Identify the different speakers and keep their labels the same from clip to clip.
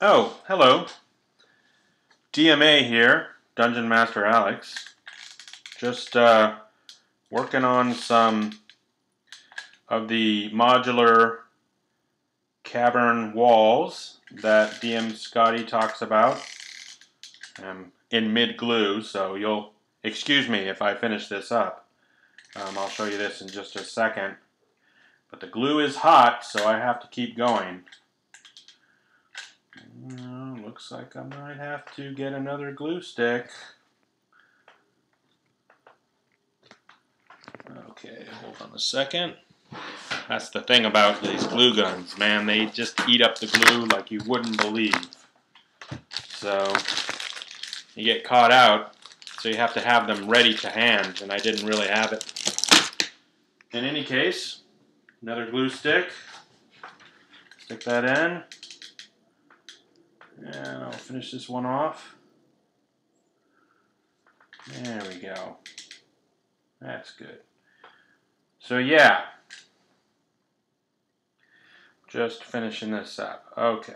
Speaker 1: Oh, hello. DMA here, Dungeon Master Alex. Just working on some of the modular cavern walls that DM Scotty talks about. I'm in mid-glue, so you'll excuse me if I finish this up. I'll show you this in just a second. But the glue is hot, so I have to keep going. Looks like I might have to get another glue stick. Okay, hold on a second. That's the thing about these glue guns, man. They just eat up the glue like you wouldn't believe. So you get caught out, so you have to have them ready to hand, and I didn't really have it. In any case, another glue stick. Stick that in. And I'll finish this one off. There we go. That's good. So yeah, just finishing this up. Okay.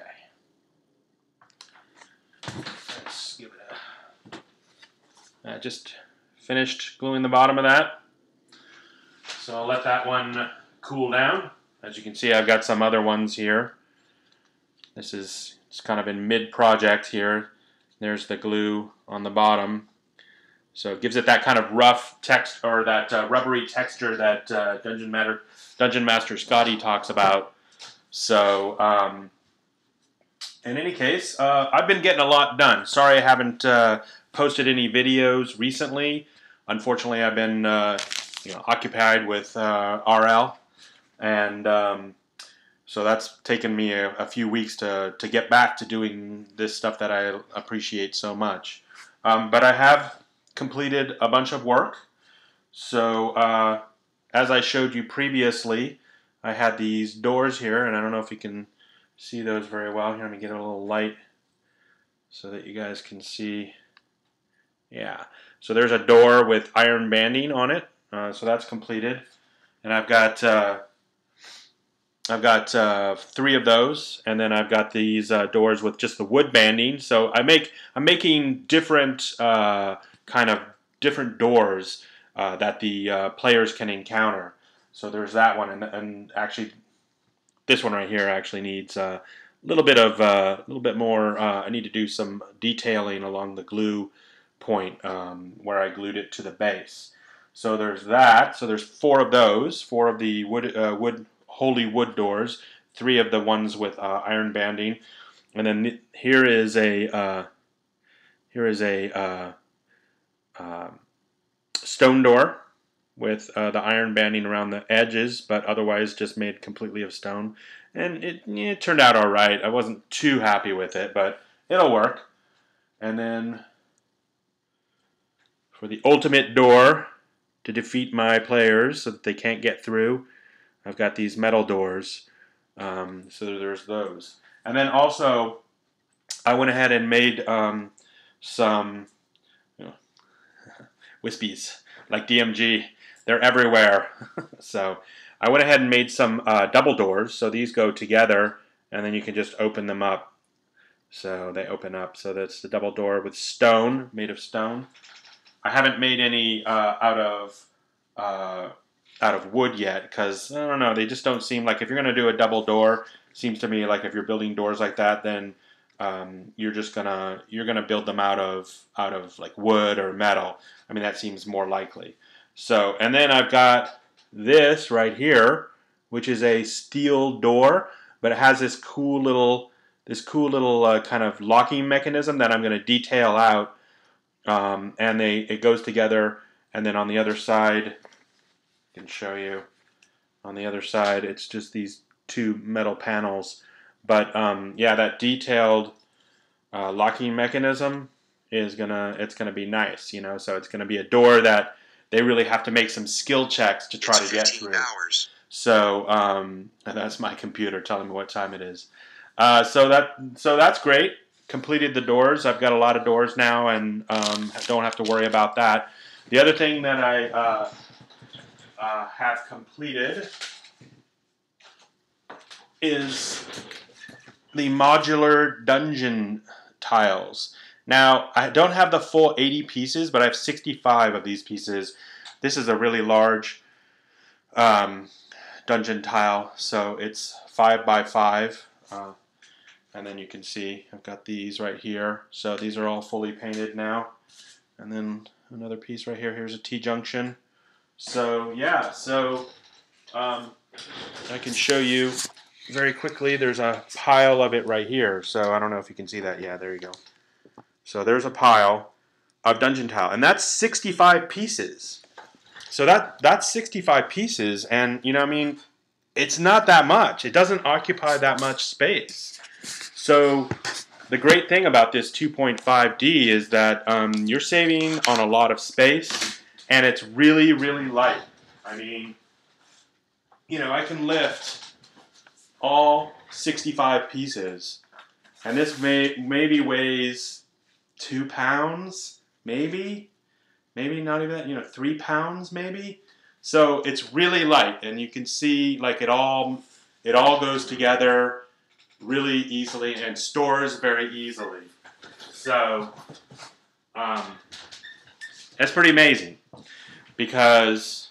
Speaker 1: Let's give it a... I just finished gluing the bottom of that. So I'll let that one cool down. As you can see, I've got some other ones here. It's kind of in mid-project here. There's the glue on the bottom. So it gives it that kind of rough text, or that rubbery texture that Dungeon Master Scotty talks about. So, in any case, I've been getting a lot done. Sorry I haven't posted any videos recently. Unfortunately, I've been occupied with RL, and so that's taken me a few weeks to get back to doing this stuff that I appreciate so much. But I have completed a bunch of work. So as I showed you previously, I had these doors here, and I don't know if you can see those very well. Here, let me get a little light so that you guys can see. Yeah, so there's a door with iron banding on it, so that's completed. And I've got three of those, and then I've got these doors with just the wood banding. So I'm making different kind of different doors that the players can encounter. So there's that one, and actually this one right here actually needs a little bit more. I need to do some detailing along the glue point where I glued it to the base. So there's that. So there's four of those, four of the holy wood doors, three of the ones with iron banding, and then here is a stone door with the iron banding around the edges, but otherwise just made completely of stone. And it turned out all right. I wasn't too happy with it, but it'll work. And then for the ultimate door to defeat my players so that they can't get through, I've got these metal doors. So there's those. And then also, I went ahead and made some wispies, like DMG. They're everywhere. So I went ahead and made some double doors. So these go together, and then you can just open them up. So they open up. So that's the double door with stone, made of stone. I haven't made any out of wood yet, because I don't know, they just don't seem like, if you're going to do a double door, it seems to me like if you're building doors like that, then you're gonna build them out of like wood or metal. I mean, that seems more likely. So, and then I've got this right here, which is a steel door, but it has this cool little kind of locking mechanism that I'm going to detail out, and it goes together. And then on the other side, I can show you. On the other side, it's just these two metal panels. But yeah, that detailed locking mechanism it's gonna be nice, you know. So it's gonna be a door that they really have to make some skill checks to try to get through. Hours. So that's my computer telling me what time it is. So that's great. Completed the doors. I've got a lot of doors now, and don't have to worry about that. The other thing that I have completed is the modular dungeon tiles. Now, I don't have the full 80 pieces, but I have 65 of these pieces. This is a really large dungeon tile, so it's 5 by 5. And then you can see I've got these right here. So these are all fully painted now. And then another piece right here. Here's a T-junction. So yeah, so I can show you very quickly. There's a pile of it right here. So I don't know if you can see that. Yeah, there you go. So there's a pile of dungeon tile, and that's 65 pieces. So that's 65 pieces, and you know, I mean, it's not that much. It doesn't occupy that much space. So the great thing about this 2.5D is that you're saving on a lot of space, and it's really, really light. I mean, you know, I can lift all 65 pieces, and this maybe weighs 2 pounds, maybe not even that, you know, 3 pounds maybe. So it's really light, and you can see like it all goes together really easily and stores very easily. So that's pretty amazing, because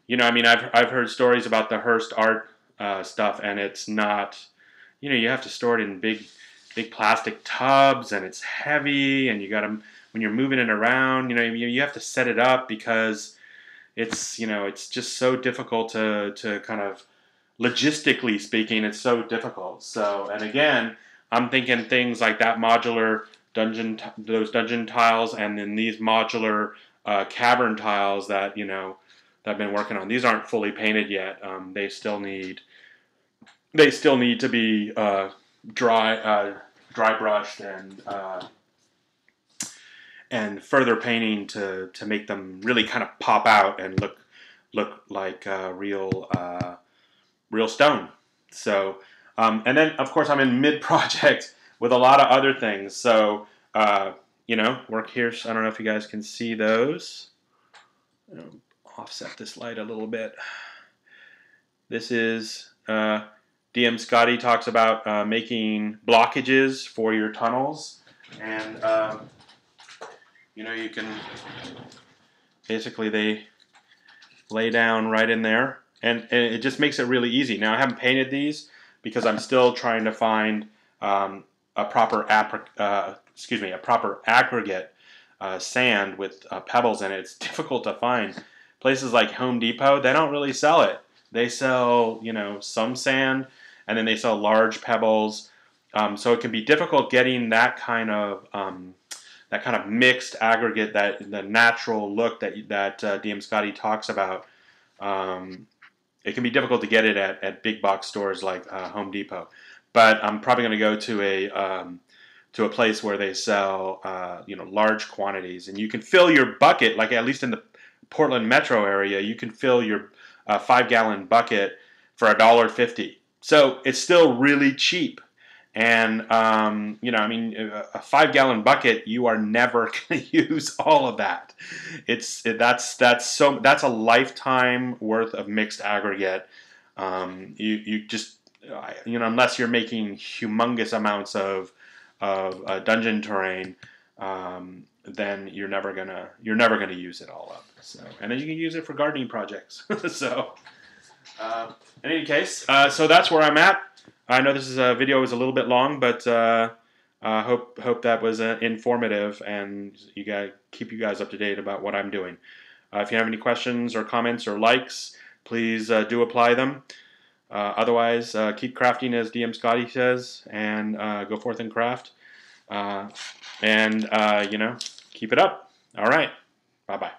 Speaker 1: you know, I mean, I've heard stories about the Hearst art stuff, and it's not, you know, you have to store it in big plastic tubs, and it's heavy, and you got to, when you're moving it around, you know, you have to set it up, because it's, you know, it's just so difficult to kind of, logistically speaking, it's so difficult. So, and again, I'm thinking things like that modular those dungeon tiles, and then these modular cavern tiles that, you know, that I've been working on. These aren't fully painted yet. They still need to be dry brushed and further painting to make them really kind of pop out and look like real stone. So and then of course I'm in mid-project with a lot of other things. So you know, work here. I don't know if you guys can see those. Offset this light a little bit. This is DM Scotty talks about making blockages for your tunnels, and you know, you can basically, they lay down right in there, and it just makes it really easy. Now I haven't painted these because I'm still trying to find a proper aggregate sand with pebbles in it. It's difficult to find. Places like Home Depot, they don't really sell it. They sell, you know, some sand, and then they sell large pebbles. So it can be difficult getting that kind of mixed aggregate, that the natural look that DM Scotty talks about. It can be difficult to get it at big box stores like Home Depot. But I'm probably going to go to a place where they sell you know, large quantities, and you can fill your bucket, like at least in the Portland metro area, you can fill your 5-gallon bucket for $1.50. So it's still really cheap. And you know, I mean, a 5-gallon bucket, you are never going to use all of that. That's a lifetime worth of mixed aggregate. You just, you know, unless you're making humongous amounts of dungeon terrain, then you're never gonna use it all up. So, and then you can use it for gardening projects. So, in any case, so that's where I'm at. I know this video was a little bit long, but hope that was informative, and keep you guys up to date about what I'm doing. If you have any questions or comments or likes, please do apply them. Otherwise, keep crafting, as DM Scotty says, and go forth and craft. And you know, keep it up. All right. Bye-bye.